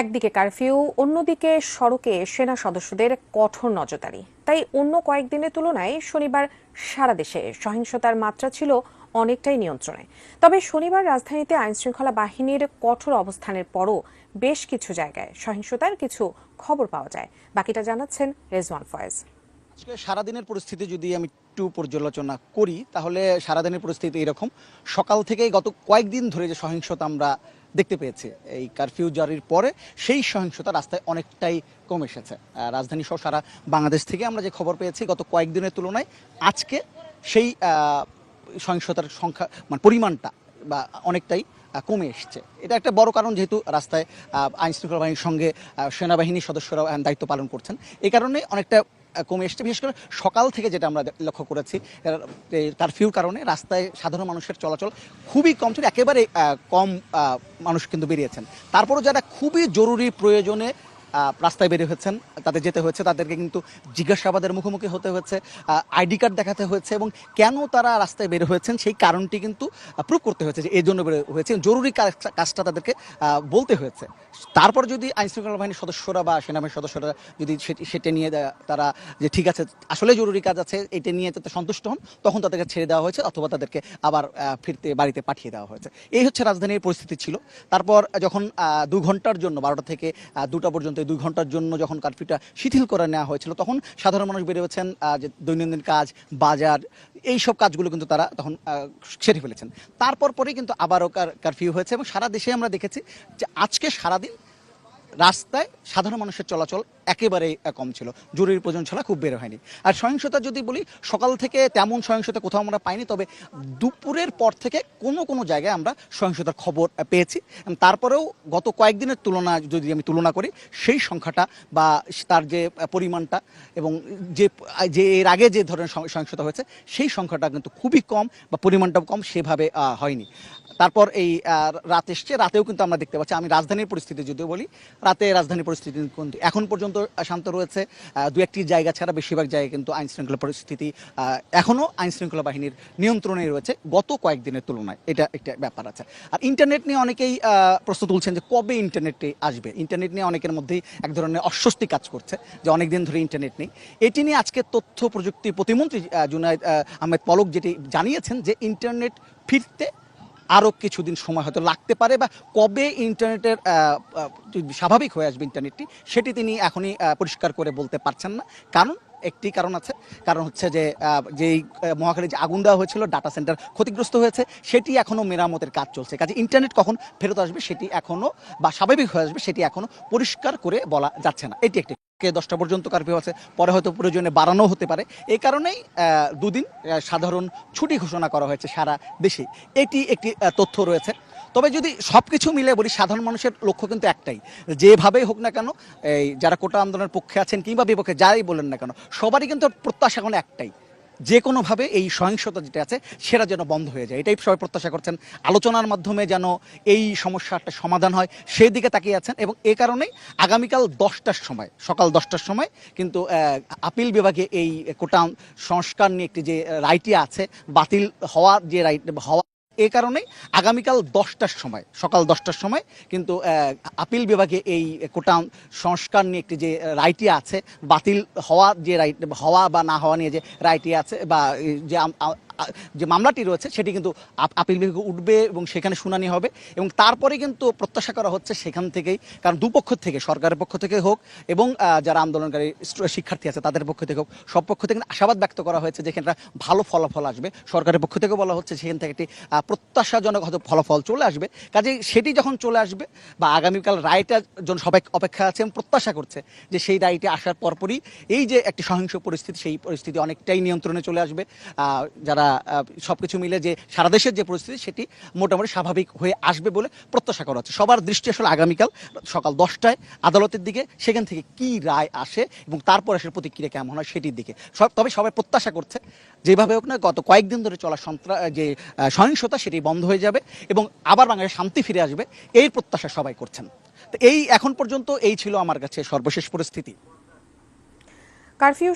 একদিকে কারফিউ, অন্যদিকে সড়কে সেনা সদস্যদের কঠোর নজরদারি। তাই অন্য কয়েকদিনের তুলনায় শনিবার সারা দেশে সহিংসতার মাত্রা ছিল অনেকটাই নিয়ন্ত্রণে। তবে শনিবার রাজধানীতে আইনশৃঙ্খলা বাহিনীর কঠোর অবস্থানের পরও বেশ কিছু জায়গায় সহিংসতার কিছু খবর পাওয়া যায়। বাকিটা জানাচ্ছেন রেজওয়ান ফয়েজ। আজকে সারাদিনের পরিস্থিতি যদি আমি একটু পর্যালোচনা করি তাহলে সারাদিনের পরিস্থিতি এরকম। সকাল থেকেই গত কয়েকদিন ধরে যে সহিংসতা আমরা দেখতে পেয়েছি এই কারফিউ জারির পরে, সেই সহিংসতা রাস্তায় অনেকটাই কমে এসেছে। রাজধানী সহ সারা বাংলাদেশ থেকে আমরা যে খবর পেয়েছি গত কয়েকদিনের তুলনায় আজকে সেই সহিংসতার সংখ্যা মানে পরিমাণটা বা অনেকটাই কমে এসছে। এটা একটা বড় কারণ, যেহেতু রাস্তায় আইন শৃঙ্খলা বাহিনীর সঙ্গে সেনাবাহিনীর সদস্যরাও দায়িত্ব পালন করছেন, এই কারণে অনেকটা কমে এসছে। বিশেষ করে সকাল থেকে যেটা আমরা লক্ষ্য করেছি, কারফিউর কারণে রাস্তায় সাধারণ মানুষের চলাচল খুবই কম ছিল, একেবারে কম মানুষ কিন্তু বেরিয়েছেন। তারপরও যারা খুবই জরুরি প্রয়োজনে রাস্তায় বেরিয়ে হয়েছেন, তাদের যেতে হয়েছে, তাদেরকে কিন্তু জিজ্ঞাসাবাদের মুখোমুখি হতে হয়েছে, আইডি কার্ড দেখাতে হয়েছে, এবং কেন তারা রাস্তায় বের হয়েছেন সেই কারণটি কিন্তু প্রুভ করতে হয়েছে যে এই জন্য বের হয়েছে, জরুরি কাজটা তাদেরকে বলতে হয়েছে। তারপর যদি আইনশৃঙ্খলা বাহিনীর সদস্যরা বা সেনাবাহিনীর সদস্যরা যদি সেটা নিয়ে তারা যে ঠিক আছে আসলে জরুরি কাজ আছে এটা নিয়ে যাতে সন্তুষ্ট হন, তখন তাদেরকে ছেড়ে দেওয়া হয়েছে অথবা তাদেরকে আবার ফিরতে বাড়িতে পাঠিয়ে দেওয়া হয়েছে। এই হচ্ছে রাজধানীর পরিস্থিতি ছিল। তারপর যখন 2 ঘন্টার জন্য 12টা থেকে 2টা পর্যন্ত 2 ঘন্টার জন্য যখন কারফিউটা শিথিল করে নেওয়া হয়েছিল, তখন সাধারণ মানুষ বেরিয়েছেন যে দৈনন্দিন কাজ, বাজার, এই সব কাজগুলো কিন্তু তারা তখন সেরে ফেলেছেন। তারপর পরেই কিন্তু আবারও কারফিউ হয়েছে, এবং সারা দেশে আমরা দেখেছি যে আজকে সারাদিন রাস্তায় সাধারণ মানুষের চলাচল একেবারেই কম ছিল, জরুরি প্রয়োজন ছাড়া খুব বের হয়নি। আর সহিংসতা যদি বলি, সকাল থেকে তেমন সহিংসতা কোথাও আমরা পাইনি, তবে দুপুরের পর থেকে কোনো জায়গায় আমরা সহিংসতার খবর পেয়েছি। তারপরেও গত কয়েকদিনের তুলনা যদি আমি তুলনা করি, সেই সংখ্যাটা বা তার যে পরিমাণটা এবং যে এর আগে যে ধরনের সহিংসতা হয়েছে সেই সংখ্যাটা কিন্তু খুবই কম বা পরিমাণটাও কম, সেভাবে হয়নি। তারপর এই রাত এসছে, রাতেও কিন্তু আমরা দেখতে পাচ্ছি, আমি রাজধানীর পরিস্থিতি যদিও বলি, রাতে রাজধানীর পরিস্থিতি কিন্তু এখন পর্যন্ত শান্ত রয়েছে। দু একটি জায়গা ছাড়া বেশিরভাগ জায়গায় কিন্তু আইন শৃঙ্খলা পরিস্থিতি এখনও আইন শৃঙ্খলা বাহিনীর নিয়ন্ত্রণে রয়েছে গত কয়েকদিনের তুলনায়, এটা একটা ব্যাপার আছে। আর ইন্টারনেট নিয়ে অনেকেই প্রশ্ন তুলছেন যে কবে ইন্টারনেটে আসবে। ইন্টারনেট নিয়ে অনেকের মধ্যেই এক ধরনের অস্বস্তি কাজ করছে যে অনেকদিন ধরে ইন্টারনেট নেই। এটি নিয়ে আজকে তথ্য প্রযুক্তি প্রতিমন্ত্রী জুনায়েদ আহমেদ পলক যেটি জানিয়েছেন যে ইন্টারনেট ফিরতে আরও কিছুদিন সময় হয়তো লাগতে পারে, বা কবে ইন্টারনেটের স্বাভাবিক হয়ে আসবে ইন্টারনেটটি, সেটি তিনি এখনই পরিষ্কার করে বলতে পারছেন না। কারণ একটি কারণ আছে, কারণ হচ্ছে যে যেই মহাখালী যে আগুন দেওয়া হয়েছিল, ডাটা সেন্টার ক্ষতিগ্রস্ত হয়েছে, সেটি এখনও মেরামতের কাজ চলছে। কাজে ইন্টারনেট কখন ফেরত আসবে সেটি এখনও বা স্বাভাবিক হয়ে আসবে সেটি এখনও পরিষ্কার করে বলা যাচ্ছে না। এটি একটি 10টা পর্যন্ত কারফিউ আছে, পরে হয়তো প্রয়োজনে বাড়ানো হতে পারে। এই কারণেই দুদিন সাধারণ ছুটি ঘোষণা করা হয়েছে সারা দেশে। এটি একটি তথ্য রয়েছে। তবে যদি সব কিছু মিলে বলি, সাধারণ মানুষের লক্ষ্য কিন্তু একটাই, যেভাবেই হোক না কেন, এই যারা কোটা আন্দোলনের পক্ষে আছেন কিংবা বিপক্ষে যাই বলেন না কেন, সবারই কিন্তু প্রত্যাশা কোনো একটাই, যে কোনোভাবে এই সহিংসতা যেটা আছে সেটা যেন বন্ধ হয়ে যায়। এটাই সবাই প্রত্যাশা করছেন। আলোচনার মাধ্যমে যেন এই সমস্যাটা সমাধান হয় সেই দিকে তাকিয়ে আছেন, এবং এ কারণেই আগামীকাল 10টার সময়, সকাল 10টার সময় কিন্তু আপিল বিভাগে এই কোটা সংস্কার নিয়ে একটি যে রায়টি আছে, বাতিল হওয়ার যে রাইট হওয়া, এ কারণেই আগামীকাল 10টার সময়, সকাল 10টার সময় কিন্তু আপিল বিভাগে এই কোটা সংস্কার নিয়ে একটি যে রায়টি আছে, বাতিল হওয়ার যে রাইট হওয়া বা না হওয়া নিয়ে যে রায়টি আছে বা যে মামলাটি রয়েছে সেটি কিন্তু আপিল বিভাগে উঠবে এবং সেখানে শুনানি হবে। এবং তারপরে কিন্তু প্রত্যাশা করা হচ্ছে সেখান থেকেই, কারণ দুপক্ষ থেকে, সরকারের পক্ষ থেকে হোক এবং যারা আন্দোলনকারী শিক্ষার্থী আছে তাদের পক্ষ থেকে হোক, সব পক্ষ থেকে আশাবাদ ব্যক্ত করা হয়েছে যে এখানে ভালো ফলাফল আসবে। সরকারের পক্ষ থেকে বলা হচ্ছে সেখান থেকে একটি প্রত্যাশাজনক হয়তো ফলাফল চলে আসবে। কাজেই সেটি যখন চলে আসবে বা আগামীকাল রায়টার জন্য সবাই অপেক্ষা আছে এবং প্রত্যাশা করছে যে সেই রায়টি আসার পরপরই এই যে একটি সহিংস পরিস্থিতি, সেই পরিস্থিতি অনেকটাই নিয়ন্ত্রণে চলে আসবে। যারা সবকিছু মিলে যে সারা দেশের যে পরিস্থিতি সেটি মোটামুটি স্বাভাবিক হয়ে আসবে বলে প্রত্যাশা করা হচ্ছে। সবার দৃষ্টি আসলে আগামীকাল সকাল 10টায় আদালতের দিকে, সেখান থেকে কি রায় আসে এবং তারপর আসলে প্রতিক্রিয়া কেমন হয় সেটির দিকে। তবে সবাই প্রত্যাশা করছে যেভাবে হোক না গত কয়েকদিন ধরে চলা যে সহিংসতা সেটি বন্ধ হয়ে যাবে এবং আবার বাংলাদেশে শান্তি ফিরে আসবে, এই প্রত্যাশা সবাই করছেন। তো এই এখন পর্যন্ত এই ছিল আমার কাছে সর্বশেষ পরিস্থিতি। কারফিউ